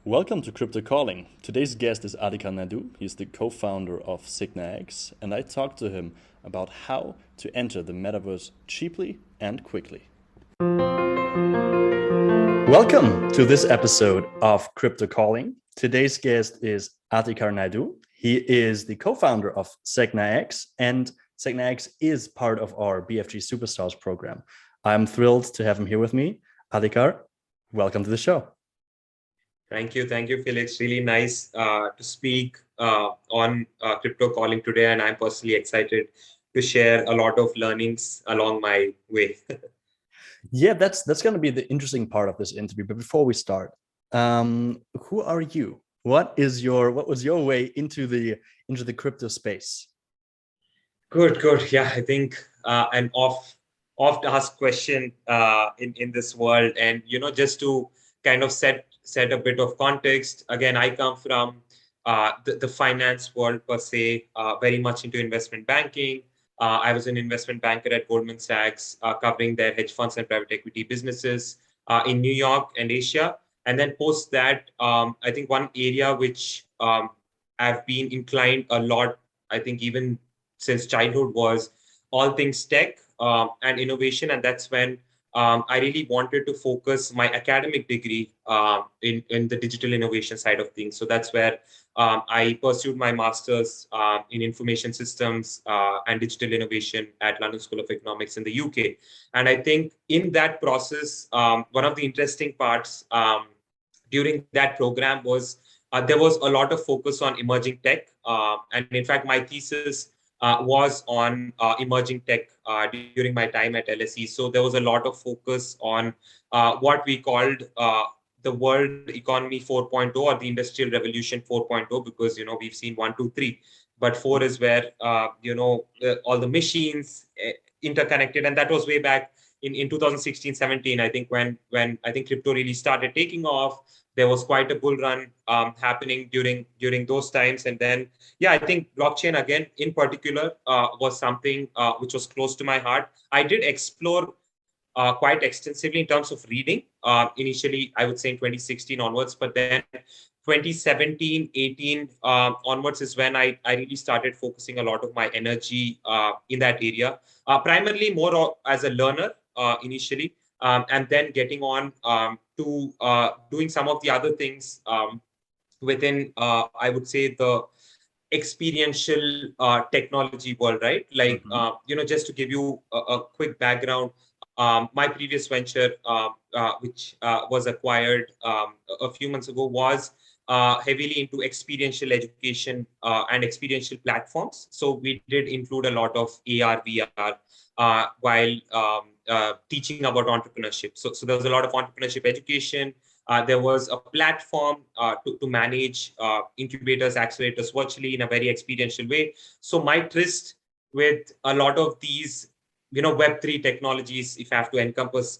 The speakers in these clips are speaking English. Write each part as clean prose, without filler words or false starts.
Welcome to Crypto Calling. Today's guest is Adhikar Naidu. He's the co-founder of Signa X, and I talked to him about how to enter the Metaverse cheaply and quickly. Welcome to this episode of Crypto Calling. Today's guest is Adhikar Naidu. He is the co-founder of Signa X, and Signa X is part of our BFG Superstars program. I'm thrilled to have him here with me. Adhikar, welcome to the show. Thank you, Felix. Really nice to speak on Crypto Calling today, and I'm personally excited to share a lot of learnings along my way. Yeah, that's going to be the interesting part of this interview. But before we start, who are you? What was your way into the crypto space? Good. Yeah, I think an oft asked question in this world, and just to kind of set a bit of context. Again, I come from the finance world per se, very much into investment banking. I was an investment banker at Goldman Sachs, covering their hedge funds and private equity businesses in New York and Asia. And then post that, I think one area which I've been inclined a lot, I think even since childhood, was all things tech and innovation. And that's when I really wanted to focus my academic degree in the digital innovation side of things. So that's where I pursued my master's in information systems and digital innovation at London School of Economics in the UK. And I think in that process, one of the interesting parts during that program was there was a lot of focus on emerging tech. And in fact, my thesis was on emerging tech during my time at LSE. So there was a lot of focus on what we called the world economy 4.0 or the industrial revolution 4.0, because, we've seen 1, 2, 3, but 4 is where, all the machines interconnected. And that was way back in 2016, 17, I think when I think crypto really started taking off. There was quite a bull run happening during those times. And then, I think blockchain, again, in particular, was something which was close to my heart. I did explore quite extensively in terms of reading. Initially, I would say in 2016 onwards, but then 2017, 18 onwards is when I really started focusing a lot of my energy in that area, primarily more as a learner initially. And then getting on to doing some of the other things within, I would say, the experiential technology world, right? Like, just to give you a quick background, my previous venture, which was acquired a few months ago, was heavily into experiential education and experiential platforms. So we did include a lot of AR, VR, while teaching about entrepreneurship. So there was a lot of entrepreneurship education. There was a platform to manage incubators, accelerators virtually in a very experiential way. So my tryst with a lot of these, Web3 technologies, if I have to encompass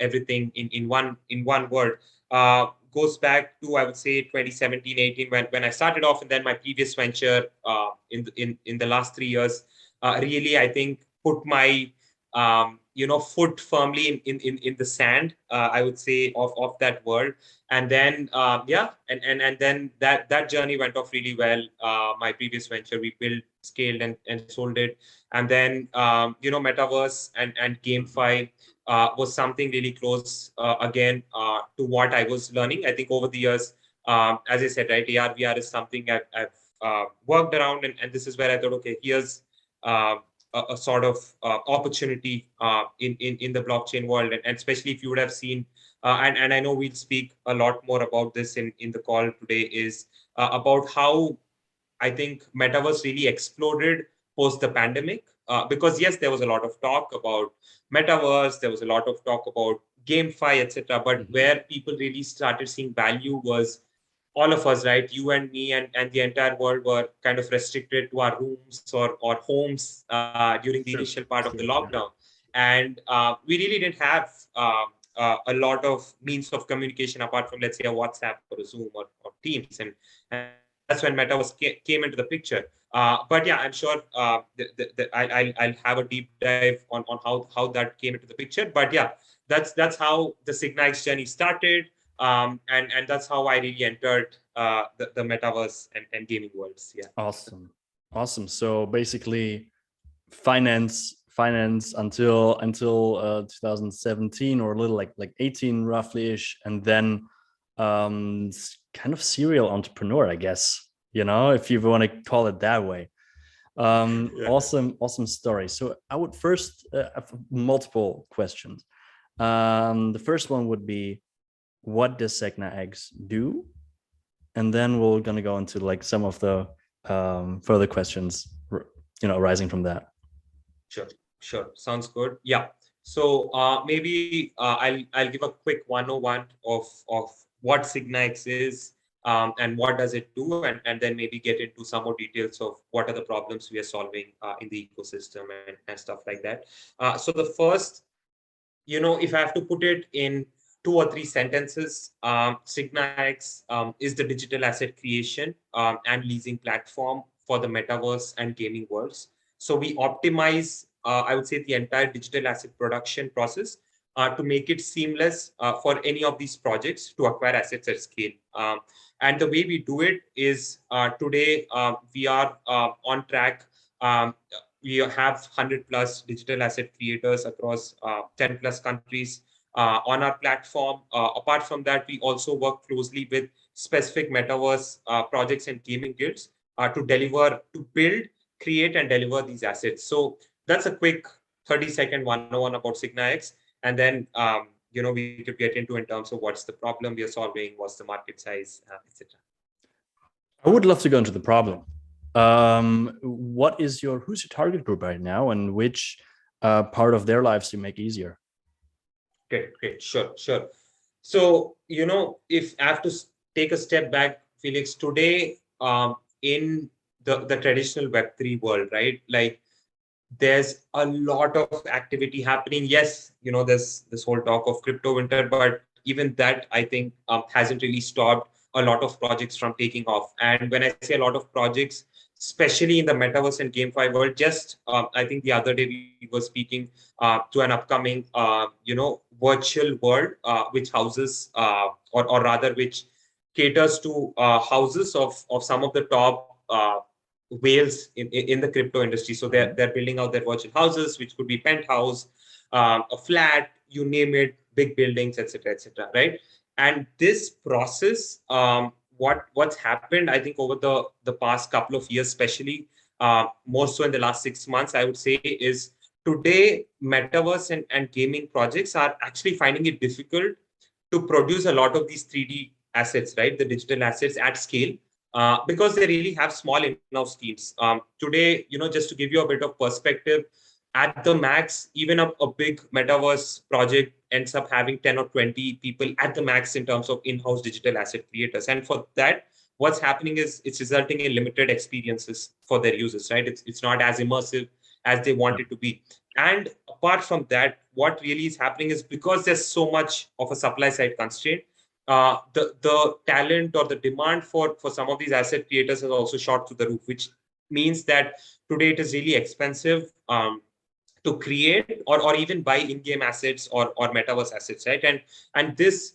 everything in one word, goes back to, I would say, 2017, 18, when I started off, and then my previous venture in the last 3 years, really, I think, put my foot firmly in the sand, I would say, of that world. And then, and then that journey went off really well. My previous venture, we built, scaled, and sold it. And then, Metaverse and GameFi was something really close, again, to what I was learning. I think over the years, as I said, right, AR, VR is something I've worked around. And this is where I thought, okay, here's a sort of opportunity in the blockchain world. And especially if you would have seen, and I know we'll speak a lot more about this in the call today, is about how I think Metaverse really exploded post the pandemic. Because yes, there was a lot of talk about Metaverse, there was a lot of talk about GameFi, etc. But where people really started seeing value was all of us, right? You and me and the entire world were kind of restricted to our rooms or homes during the initial part of the lockdown. And we really didn't have a lot of means of communication apart from, let's say, a WhatsApp or a Zoom or Teams. And that's when Metaverse came into the picture. But yeah, I'm sure I'll have a deep dive on how that came into the picture. But yeah, that's how the Signa X journey started. And that's how I really entered the metaverse and gaming worlds. Yeah. Awesome. So basically, finance until 2017 or a little like 18 roughly ish, and then kind of serial entrepreneur, I guess, if you want to call it that way. Awesome story. So I would first have multiple questions. The first one would be, what does Signa X do? And then we're going to go into like some of the further questions arising from that. Sure. Sounds good. Yeah. So maybe I'll give a quick 101 of what Signa X is, and what does it do, and then maybe get into some more details of what are the problems we are solving in the ecosystem and stuff like that. So the first, if I have to put it in 2 or 3 sentences, Signa X is the digital asset creation and leasing platform for the metaverse and gaming worlds. So we optimize, I would say, the entire digital asset production process to make it seamless for any of these projects to acquire assets at scale. And the way we do it is today we are on track. We have 100 plus digital asset creators across 10 plus countries on our platform. Apart from that, we also work closely with specific metaverse projects and gaming guilds to build, create, and deliver these assets. So that's a quick 30-second 101 about Signa X. And then, we could get into in terms of what's the problem we are solving, what's the market size, etc. I would love to go into the problem. Who's your target group right now, and which part of their lives you make easier? Great. Sure. So, if I have to take a step back, Felix, today in the traditional Web3 world, right? Like, there's a lot of activity happening. Yes, there's this whole talk of crypto winter, but even that, I think, hasn't really stopped a lot of projects from taking off. And when I say a lot of projects, especially in the metaverse and GameFi world, just I think the other day we were speaking to an upcoming, virtual world, which houses, or rather, which caters to houses of some of the top whales in the crypto industry. So they're building out their virtual houses, which could be penthouse, a flat, you name it, big buildings, etc., right? And this process, what's happened, I think, over the past couple of years, especially more so in the last 6 months, I would say, is today metaverse and gaming projects are actually finding it difficult to produce a lot of these 3D assets, right? The digital assets at scale. Because they really have small in-house teams. Today, just to give you a bit of perspective, at the max, even a big metaverse project ends up having 10 or 20 people at the max in terms of in-house digital asset creators. And for that, what's happening is it's resulting in limited experiences for their users, right? It's not as immersive as they want it to be. And apart from that, what really is happening is because there's so much of a supply side constraint, the talent or the demand for some of these asset creators has also shot through the roof, which means that today it is really expensive to create or even buy in-game assets or metaverse assets, right? And this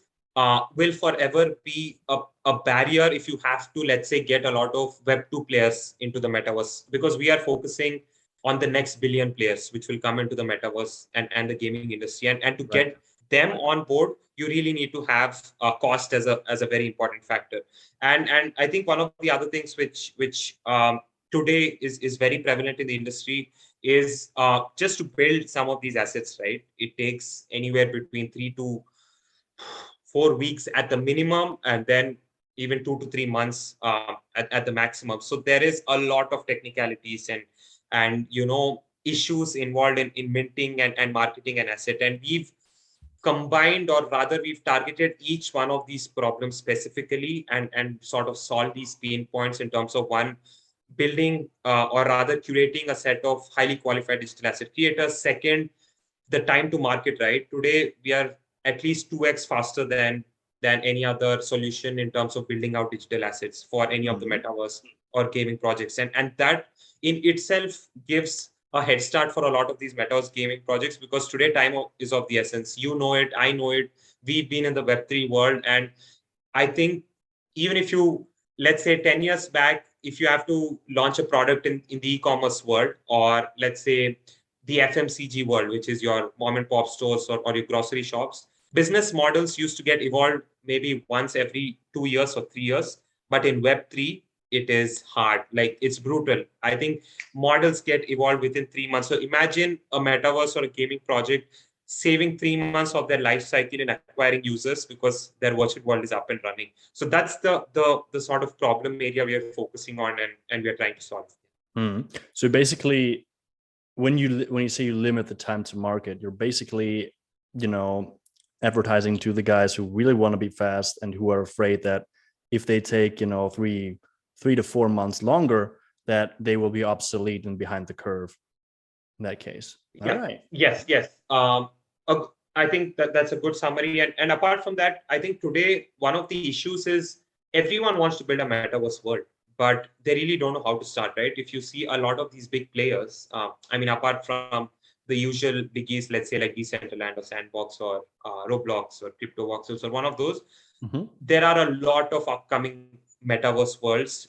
will forever be a barrier if you have to, let's say, get a lot of Web2 players into the metaverse, because we are focusing on the next billion players which will come into the metaverse and the gaming industry. And to get them on board, you really need to have cost as a very important factor. And I think one of the other things which today is very prevalent in the industry is just to build some of these assets, right? It takes anywhere between 3 to 4 weeks at the minimum, and then even 2 to 3 months at the maximum. So there is a lot of technicalities and issues involved in minting and marketing an asset. And we've combined, or rather we've targeted each one of these problems specifically and sort of solve these pain points in terms of, one, building or rather curating a set of highly qualified digital asset creators. Second, the time to market, right? Today, we are at least 2x faster than any other solution in terms of building out digital assets for any of the metaverse or gaming projects. And that in itself gives a head start for a lot of these metaverse gaming projects, because today time is of the essence. You know it, I know it. we've been in the Web3 world. And I think even if you, let's say 10 years back, if you have to launch a product in the e-commerce world, or let's say the FMCG world, which is your mom and pop stores or your grocery shops, business models used to get evolved maybe once every 2 years or 3 years. But in Web3, it is hard. Like, it's brutal. I think models get evolved within 3 months. So imagine a metaverse or a gaming project saving 3 months of their life cycle in acquiring users because their virtual world is up and running. So that's the sort of problem area we are focusing on, and we are trying to solve. So basically, when you say you limit the time to market, you're basically, advertising to the guys who really want to be fast and who are afraid that if they take 3 to 4 months longer, that they will be obsolete and behind the curve in that case. Yeah. All right. Yes. I think that's a good summary. And apart from that, I think today one of the issues is everyone wants to build a metaverse world, but they really don't know how to start, right? If you see a lot of these big players, apart from the usual biggies, let's say like Decentraland or Sandbox or Roblox or CryptoVoxels or one of those, there are a lot of upcoming metaverse worlds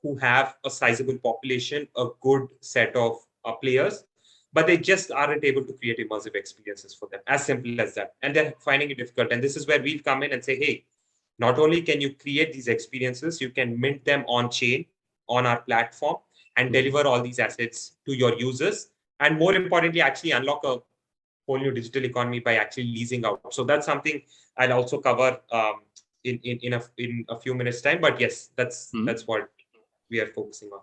who have a sizable population, a good set of players, but they just aren't able to create immersive experiences for them. As simple as that. And they're finding it difficult. And this is where we'll come in and say, hey, not only can you create these experiences, you can mint them on chain, on our platform, and deliver all these assets to your users. And more importantly, actually unlock a whole new digital economy by actually leasing out. So that's something I'll also cover in a few minutes' time. But yes, that's what we are focusing on.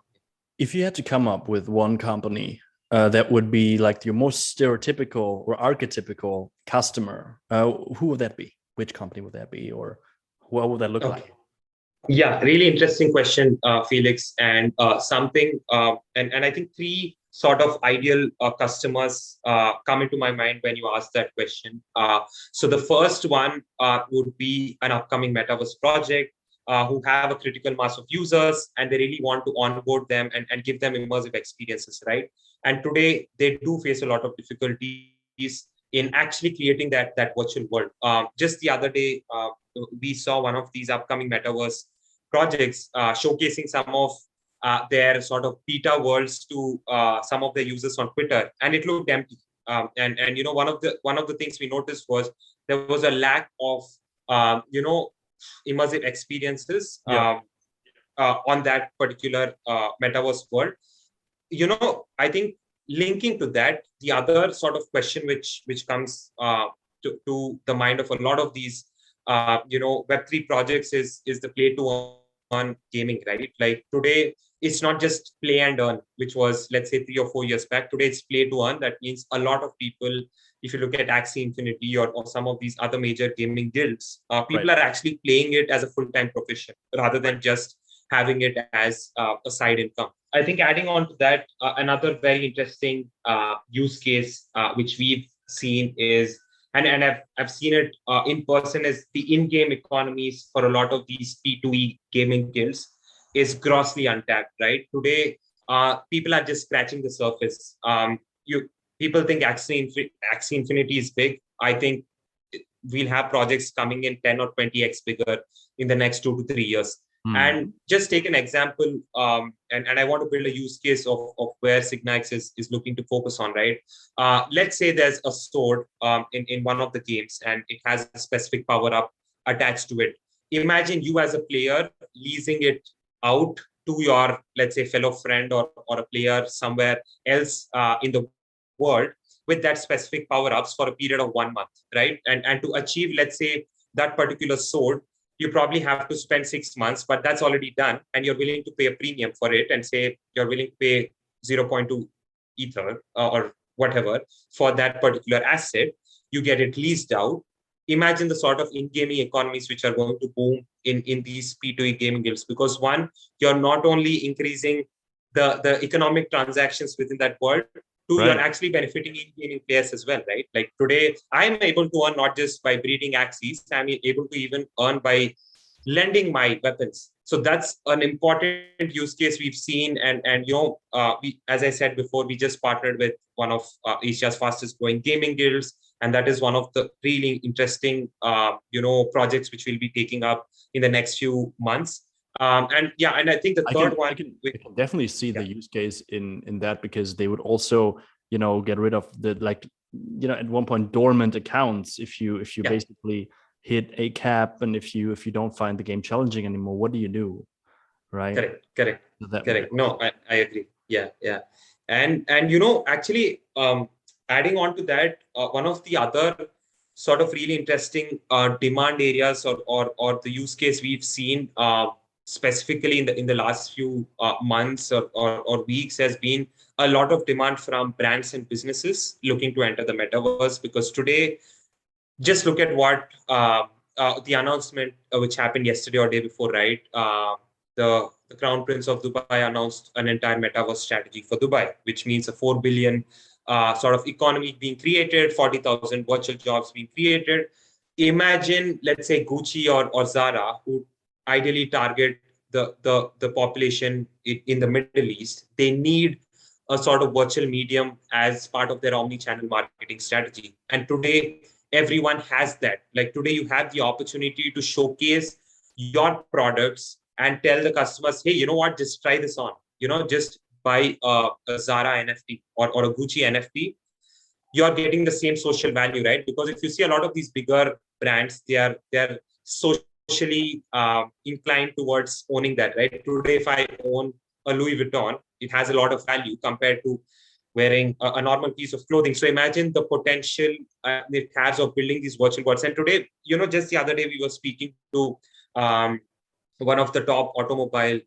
If you had to come up with one company that would be like your most stereotypical or archetypical customer, who would that be? Which company would that be, or what would that look like? Yeah, really interesting question, Felix, and something, and I think three sort of ideal customers come into my mind when you ask that question. So the first one would be an upcoming metaverse project who have a critical mass of users, and they really want to onboard them and give them immersive experiences, right? And today they do face a lot of difficulties in actually creating that virtual world. Just the other day, we saw one of these upcoming metaverse projects showcasing some of their sort of beta worlds to some of their users on Twitter, and it looked empty. And one of the things we noticed was there was a lack of immersive experiences on that particular metaverse world. I think linking to that, the other sort of question which comes to the mind of a lot of these Web3 projects is the play to earn gaming, right? Like today, it's not just play and earn, which was, let's say, 3 or 4 years back. Today, it's play to earn. That means a lot of people, if you look at Axie Infinity or some of these other major gaming guilds, people are actually playing it as a full-time profession rather than just having it as a side income. I think adding on to that, another very interesting use case which we've seen is, and I've seen it in person, is the in-game economies for a lot of these P2E gaming guilds is grossly untapped, right? Today, people are just scratching the surface. People think Axie Infinity is big. I think we'll have projects coming in 10 or 20x bigger in the next 2 to 3 years. And just take an example, and I want to build a use case of where Signa X is looking to focus on, right? Let's say there's a sword in one of the games, and it has a specific power-up attached to it. Imagine you as a player leasing it out to your, let's say, fellow friend or a player somewhere else in the world with that specific power-ups for a period of 1 month, right? And to achieve, let's say, that particular sword, you probably have to spend 6 months, but that's already done. And you're willing to pay a premium for it and say you're willing to pay 0.2 Ether or whatever for that particular asset. You get it leased out. Imagine the sort of in-gaming economies which are going to boom in these P2E gaming guilds, because one, you're not only increasing the economic transactions within that world, two, you're actually benefiting in-gaming players as well, right? Like today, I'm able to earn not just by breeding Axies, I'm able to even earn by, lending my weapons. So that's an important use case we've seen. And we, as I said before, we just partnered with one of Asia's fastest growing gaming guilds. And that is one of the really interesting, projects which we'll be taking up in the next few months. And I think the third one. I can definitely see the use case in that, because they would also, get rid of the, at one point, dormant accounts. If you basically hit a cap, and if you don't find the game challenging anymore, what do you do? Right? Correct. No, I agree. Yeah. And actually, adding on to that, one of the other sort of really interesting demand areas or the use case we've seen specifically in the last few months or weeks has been a lot of demand from brands and businesses looking to enter the metaverse. Because today, just look at what the announcement which happened yesterday or day before, right? The Crown Prince of Dubai announced an entire metaverse strategy for Dubai, which means a 4 billion sort of economy being created, 40,000 virtual jobs being created. Imagine, let's say, Gucci or Zara, who ideally target the population in the Middle East. They need a sort of virtual medium as part of their omni-channel marketing strategy. And today, everyone has that. Like today, you have the opportunity to showcase your products and tell the customers, hey, you know what, just try this on. Just buy a Zara NFT or a Gucci NFT. You're getting the same social value, right? Because if you see a lot of these bigger brands, they're socially inclined towards owning that, right? Today, if I own a Louis Vuitton, it has a lot of value compared to wearing a normal piece of clothing. So imagine the potential it has of building these virtual worlds. And today, just the other day, we were speaking to one of the top automobile,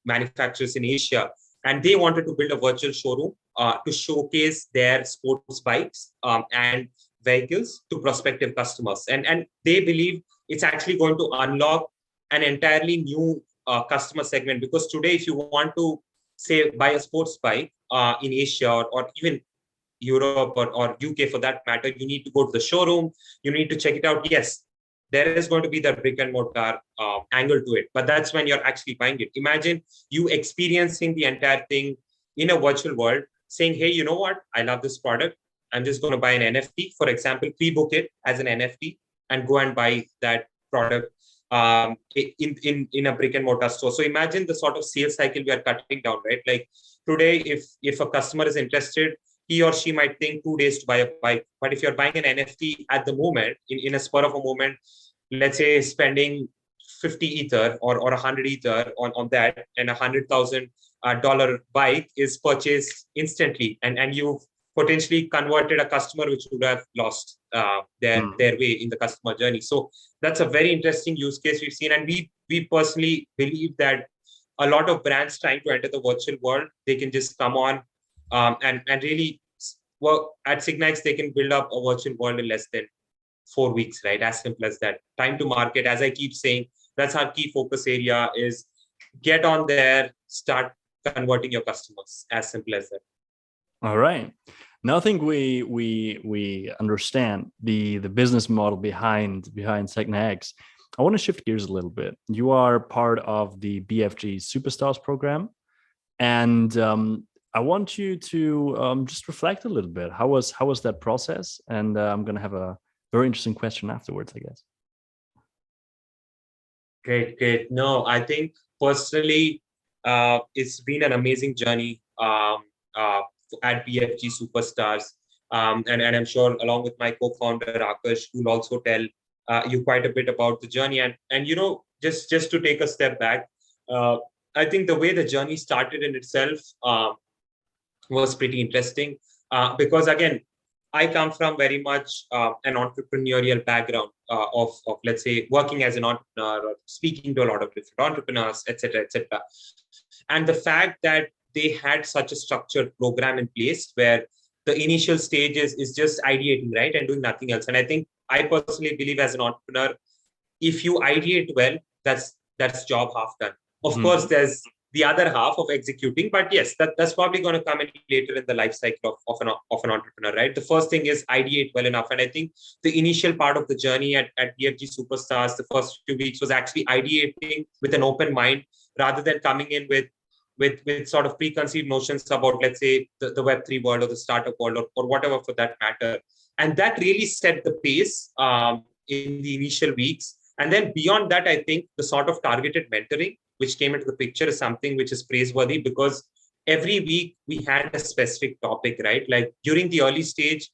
manufacturers in Asia, and they wanted to build a virtual showroom to showcase their sports bikes and vehicles to prospective customers. And they believe it's actually going to unlock an entirely new customer segment. Because today, if you want to, say, buy a sports bike in Asia or even Europe or UK for that matter, you need to go to the showroom, you need to check it out. Yes, there is going to be the brick and mortar angle to it, but that's when you're actually buying it. Imagine you experiencing the entire thing in a virtual world, saying, hey, you know what? I love this product. I'm just going to buy an NFT, for example, pre-book it as an NFT and go and buy that product in a brick and mortar store. So imagine the sort of sales cycle we are cutting down, right? Like today, if a customer is interested, he or she might think 2 days to buy a bike. But if you're buying an NFT at the moment, in a spur of a moment, let's say spending 50 Ether or 100 Ether on that, and $100,000 bike is purchased instantly. And you've potentially converted a customer which would have lost their way in the customer journey. So that's a very interesting use case we've seen. And we personally believe that a lot of brands trying to enter the virtual world, they can just come on and really work at Signa X. They can build up a virtual world in less than 4 weeks, right? As simple as that. Time to market, as I keep saying, that's our key focus area, is get on there, start converting your customers. As simple as that. All right. Now I think we understand the business model behind Signa X. I want to shift gears a little bit. You are part of the BFG Superstars program, and I want you to just reflect a little bit. How was that process? And I'm going to have a very interesting question afterwards, I guess. Great. No, I think personally, it's been an amazing journey at BFG Superstars. And I'm sure along with my co-founder, Akash, who will also tell you quite a bit about the journey. And just to take a step back, I think the way the journey started in itself was pretty interesting because, again, I come from very much an entrepreneurial background of, let's say, working as an entrepreneur or speaking to a lot of different entrepreneurs, et cetera, et cetera. And the fact that they had such a structured program in place where the initial stage is just ideating, right, and doing nothing else. And I think I personally believe as an entrepreneur, if you ideate well, that's job half done. Of course, there's the other half of executing. But yes, that's probably going to come in later in the life cycle of an entrepreneur, right? The first thing is ideate well enough. And I think the initial part of the journey at BFG Superstars, the first few weeks, was actually ideating with an open mind rather than coming in with sort of preconceived notions about, let's say, the Web3 world or the startup world or whatever for that matter. And that really set the pace in the initial weeks. And then beyond that, I think the sort of targeted mentoring which came into the picture is something which is praiseworthy, because every week we had a specific topic, right? Like during the early stage,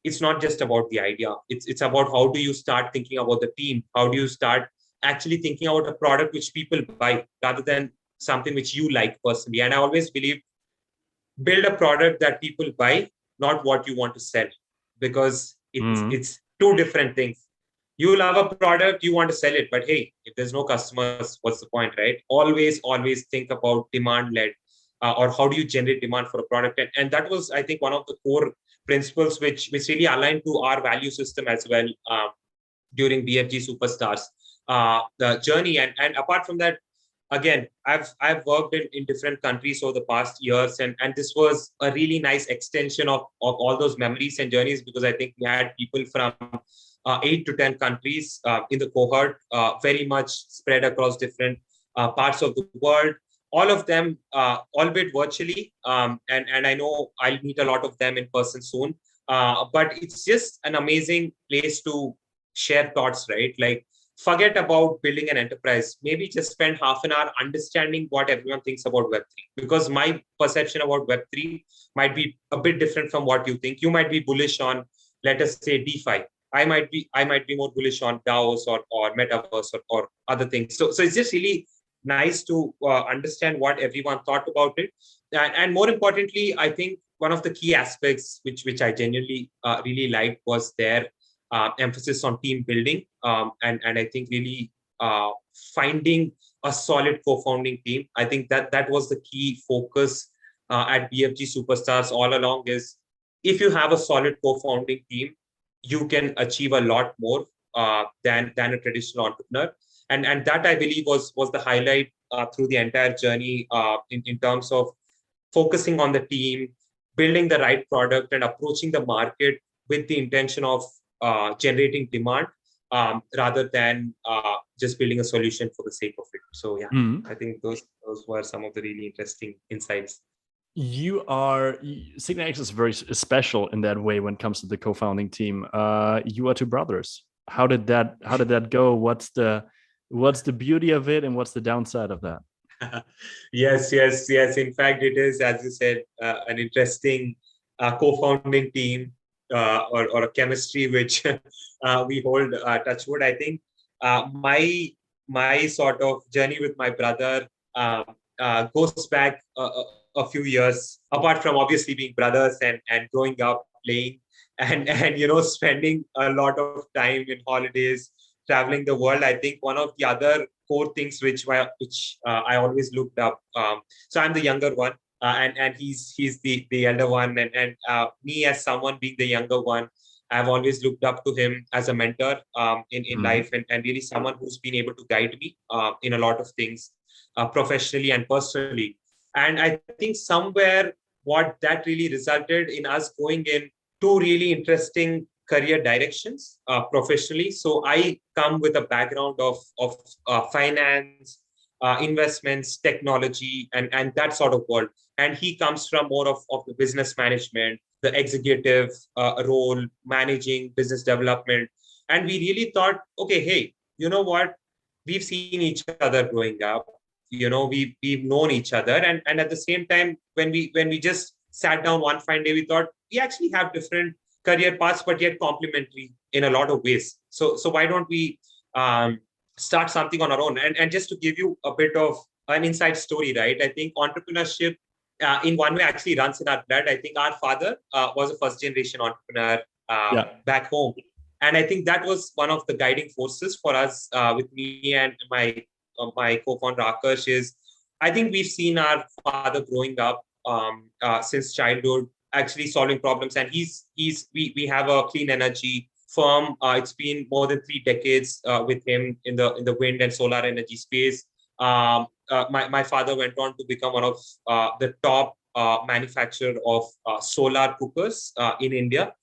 it's not just about the idea. It's about how do you start thinking about the team? How do you start actually thinking about a product which people buy rather than something which you like personally? And I always believe build a product that people buy, not what you want to sell, because it's two different things. You love a product, you want to sell it, but hey, if there's no customers, what's the point, right? Always think about demand-led, or how do you generate demand for a product? And that was, I think, one of the core principles which really aligned to our value system as well during BFG Superstars, the journey. And apart from that, again, I've worked in different countries over the past years, and this was a really nice extension of all those memories and journeys, because I think we had people from 8 to 10 countries in the cohort, very much spread across different parts of the world. All of them, albeit virtually, and I know I'll meet a lot of them in person soon. But it's just an amazing place to share thoughts, right? Like, forget about building an enterprise. Maybe just spend half an hour understanding what everyone thinks about Web3, because my perception about Web3 might be a bit different from what you think. You might be bullish on, let us say, DeFi. I might be more bullish on DAOs or Metaverse or other things. So it's just really nice to understand what everyone thought about it. And more importantly, I think one of the key aspects which I genuinely really liked was their emphasis on team building. And I think really finding a solid co-founding team. I think that was the key focus at BFG Superstars all along, is if you have a solid co-founding team, you can achieve a lot more than a traditional entrepreneur. And that, I believe, was the highlight through the entire journey in terms of focusing on the team, building the right product, and approaching the market with the intention of generating demand rather than just building a solution for the sake of it. So yeah, I think those were some of the really interesting insights. Signa X is very special in that way when it comes to the co-founding team. You are two brothers. How did that go? What's the beauty of it, and what's the downside of that? Yes. In fact, it is, as you said, an interesting co-founding team or a chemistry which we hold touchwood. I think my sort of journey with my brother goes back a few years, apart from obviously being brothers and growing up playing and spending a lot of time in holidays, traveling the world. I think one of the other core things which I always looked up. So I'm the younger one, and he's the elder one, and me as someone being the younger one, I've always looked up to him as a mentor in life, and really someone who's been able to guide me in a lot of things, professionally and personally. And I think somewhere what that really resulted in us going in two really interesting career directions professionally. So I come with a background of finance, investments, technology, and that sort of world. And he comes from more of the business management, the executive role, managing business development. And we really thought, okay, hey, you know what? We've seen each other growing up. We've known each other, and at the same time, when we just sat down one fine day, we thought we actually have different career paths, but yet complementary in a lot of ways. So why don't we start something on our own? And just to give you a bit of an inside story, right? I think entrepreneurship in one way actually runs in our blood. I think our father was a first generation entrepreneur back home. And I think that was one of the guiding forces for us with me and my co-founder Akash. Is I think we've seen our father growing up since childhood, actually solving problems. And we have a clean energy firm. It's been more than 3 decades with him in the wind and solar energy space. My father went on to become one of the top manufacturer of solar cookers in India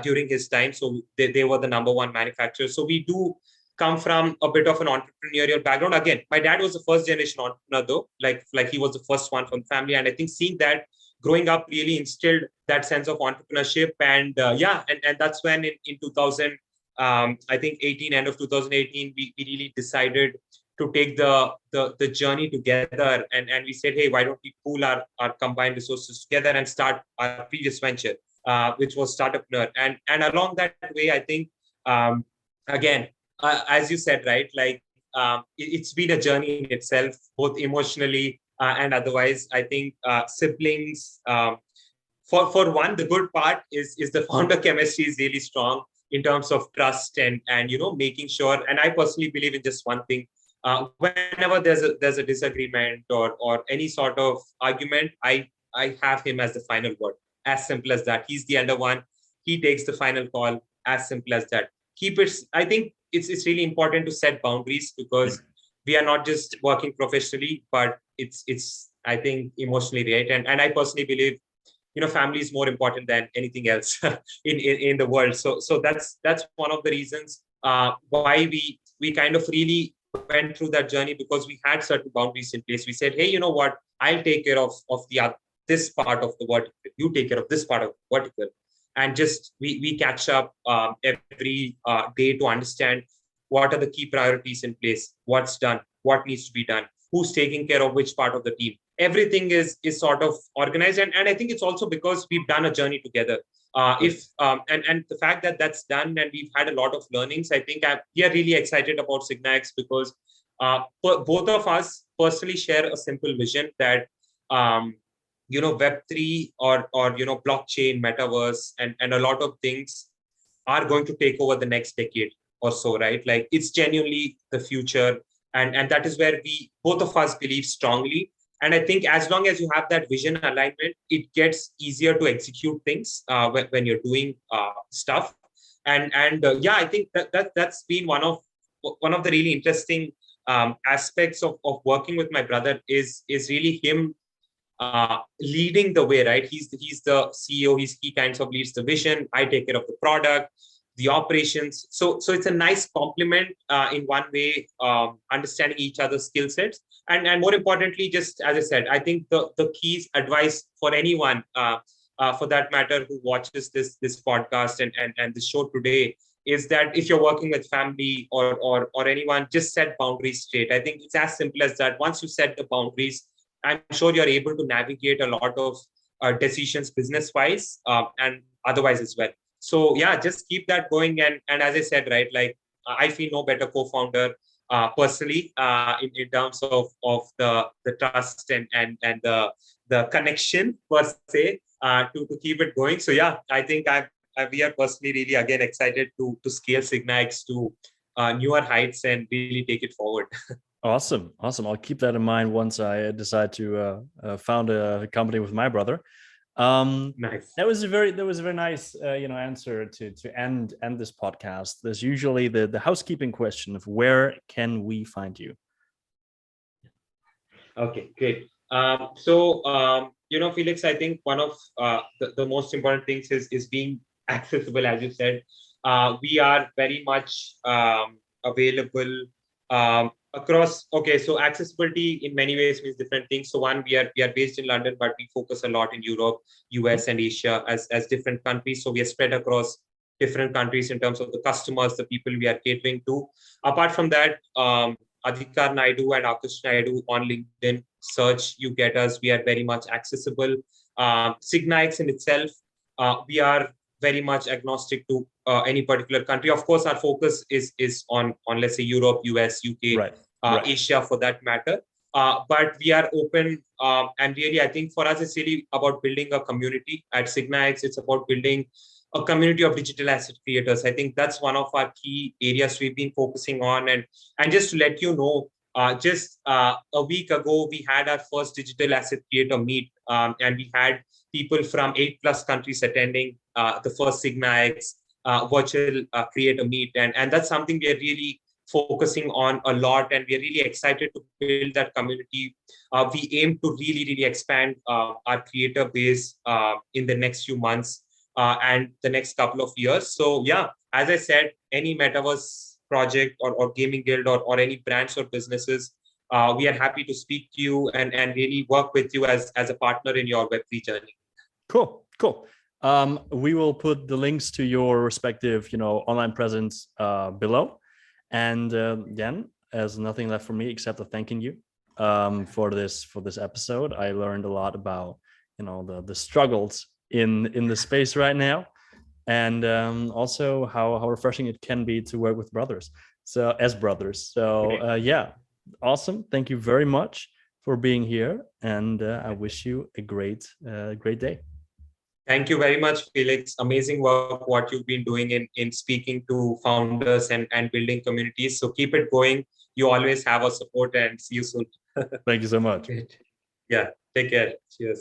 during his time. So they were the number one manufacturer. So we do come from a bit of an entrepreneurial background. Again, my dad was the first generation entrepreneur, though, like he was the first one from the family. And I think seeing that growing up really instilled that sense of entrepreneurship. And and that's when in 2000, I think 18, end of 2018, we really decided to take the journey together. And we said, hey, why don't we pool our combined resources together and start our previous venture, which was Startupreneur. And along that way, I think, again, as you said, right, like it's been a journey in itself, both emotionally and otherwise. I think siblings, for one, the good part is the founder chemistry is really strong in terms of trust and making sure. And I personally believe in just one thing. Whenever there's a disagreement or any sort of argument, I have him as the final word. As simple as that. He's the elder one. He takes the final call. As simple as that. Keep it. I think it's really important to set boundaries, because we are not just working professionally, but it's I think emotionally, right. And I personally believe, family is more important than anything else in the world. So that's one of the reasons why we kind of really went through that journey, because we had certain boundaries in place. We said, hey, you know what? I'll take care of this part of the vertical. You take care of this part of the vertical. And just we catch up every day to understand what are the key priorities in place, what's done, what needs to be done, who's taking care of which part of the team. Everything is sort of organized. And I think it's also because we've done a journey together. And the fact that that's done and we've had a lot of learnings, I think we are really excited about Signa X, because both of us personally share a simple vision that Web3 or blockchain, Metaverse, and a lot of things are going to take over the next decade or so, right? Like it's genuinely the future. And that is where we, both of us, believe strongly. And I think as long as you have that vision alignment, it gets easier to execute things when you're doing stuff. And I think that's been one of the really interesting aspects of working with my brother is really him leading the way, right? He's the CEO. He kind of leads the vision. I take care of the product, the operations. So it's a nice complement in one way, understanding each other's skill sets. And more importantly, just as I said, I think the key advice for anyone, for that matter, who watches this podcast and the show today, is that if you're working with family or anyone, just set boundaries straight. I think it's as simple as that. Once you set the boundaries, I'm sure you're able to navigate a lot of decisions business-wise and otherwise as well. So yeah, just keep that going. And as I said, right, like I feel no better co-founder personally in terms of the trust and the connection per se to keep it going. So yeah, I think we are personally really again excited to scale Signa X to newer heights and really take it forward. Awesome. I'll keep that in mind once I decide to found a company with my brother. Nice. That was a very nice answer to end this podcast. There's usually the housekeeping question of where can we find you? Okay, great. So Felix, I think one of the most important things is being accessible, as you said. We are very much available across. Okay, so accessibility in many ways means different things. So one, we are based in London, but we focus a lot in Europe, US, and Asia as different countries. So we are spread across different countries in terms of the customers, the people we are catering to. Apart from that, Adhikar Naidu and Adhikar Naidu on LinkedIn, search, you get us. We are very much accessible. Signa X in itself, we are very much agnostic to any particular country. Of course, our focus is on let's say Europe, US, UK, right. Asia for that matter. But we are open, and really, I think for us, it's really about building a community. At Signa X, it's about building a community of digital asset creators. I think that's one of our key areas we've been focusing on. And just to let you know, just a week ago, we had our first digital asset creator meet, and we had people from 8+ countries attending the first Signa X virtual creator meet. And that's something we are really focusing on a lot, and we're really excited to build that community. We aim to really expand our creator base in the next few months and the next couple of years. So yeah, as I said, any metaverse project or gaming guild or any brands or businesses, we are happy to speak to you and really work with you as a partner in your Web3 journey. Cool. We will put the links to your respective, online presence below. And again, there's nothing left for me except thanking you for this episode. I learned a lot about the struggles in the space right now, and also how refreshing it can be to work with brothers. So yeah, awesome. Thank you very much for being here, and I wish you a great day. Thank you very much, Felix. Amazing work what you've been doing in speaking to founders and building communities. So keep it going. You always have our support, and see you soon. Thank you so much. Yeah, take care. Cheers.